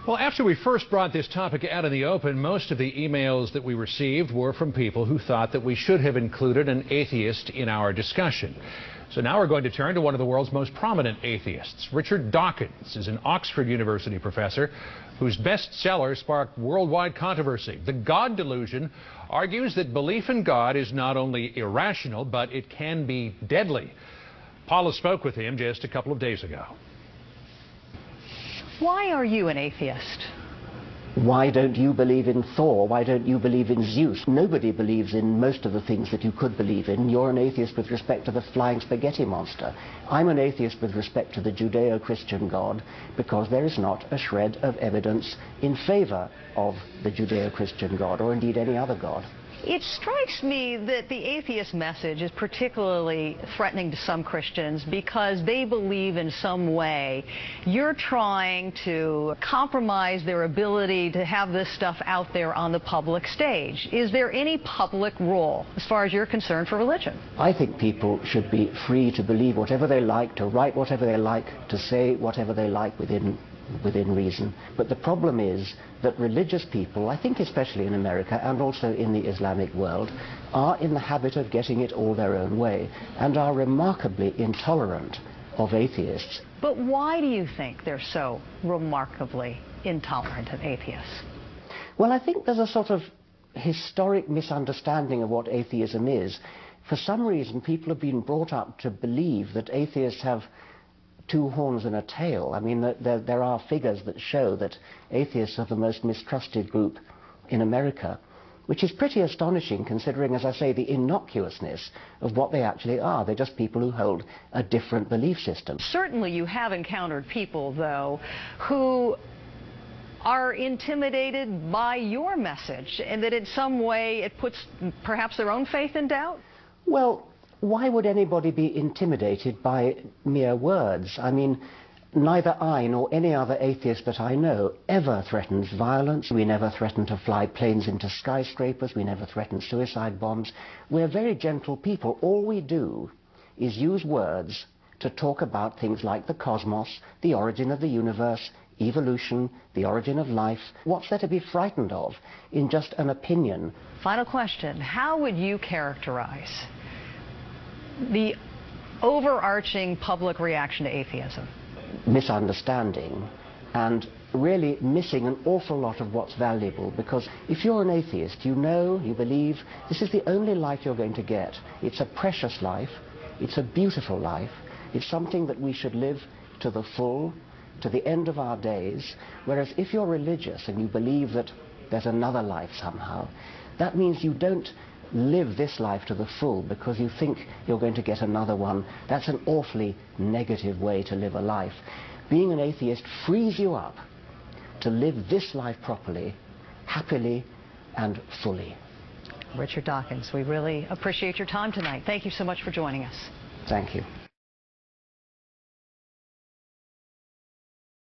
Well, after we first brought this topic out in the open, most of the emails that we received were from people who thought that we should have included an atheist in our discussion. So now we're going to turn to one of the world's most prominent atheists. Richard Dawkins is an Oxford University professor whose bestseller sparked worldwide controversy. The God Delusion argues that belief in God is not only irrational, but it can be deadly. Paula spoke with him just a couple of days ago. Why are you an atheist? Why don't you believe in Thor? Why don't you believe in Zeus? Nobody believes in most of the things that you could believe in. You're an atheist with respect to the flying spaghetti monster. I'm an atheist with respect to the Judeo-Christian God because there is not a shred of evidence in favor of the Judeo-Christian God or indeed any other God. It strikes me that the atheist message is particularly threatening to some Christians because they believe in some way you're trying to compromise their ability to have this stuff out there on the public stage. Is there any public role, as far as you're concerned, for religion? I think people should be free to believe whatever they like, to write whatever they like, to say whatever they like within reason. But the problem is that religious people, I think especially in America and also in the Islamic world, are in the habit of getting it all their own way and are remarkably intolerant of atheists. But why do you think they're so remarkably intolerant of atheists? Well, I think there's a sort of historic misunderstanding of what atheism is. For some reason, people have been brought up to believe that atheists have two horns and a tail. I mean, there are figures that show that atheists are the most mistrusted group in America, which is pretty astonishing considering, as I say, the innocuousness of what they actually are. They're just people who hold a different belief system. Certainly you have encountered people, though, who are intimidated by your message, and that in some way it puts perhaps their own faith in doubt? Well, why would anybody be intimidated by mere words? I mean, neither I nor any other atheist that I know ever threatens violence. We never threaten to fly planes into skyscrapers. We never threaten suicide bombs. We're very gentle people. All we do is use words to talk about things like the cosmos, the origin of the universe, evolution, the origin of life. What's there to be frightened of in just an opinion? Final question. How would you characterize the overarching public reaction to atheism? Misunderstanding and really missing an awful lot of what's valuable, because if you're an atheist, you know, you believe this is the only life you're going to get. It's a precious life, it's a beautiful life, it's something that we should live to the full, to the end of our days. Whereas if you're religious and you believe that there's another life somehow, that means you don't live this life to the full because you think you're going to get another one. That's an awfully negative way to live a life. Being an atheist frees you up to live this life properly, happily and fully. Richard Dawkins, we really appreciate your time tonight. Thank you so much for joining us. Thank you.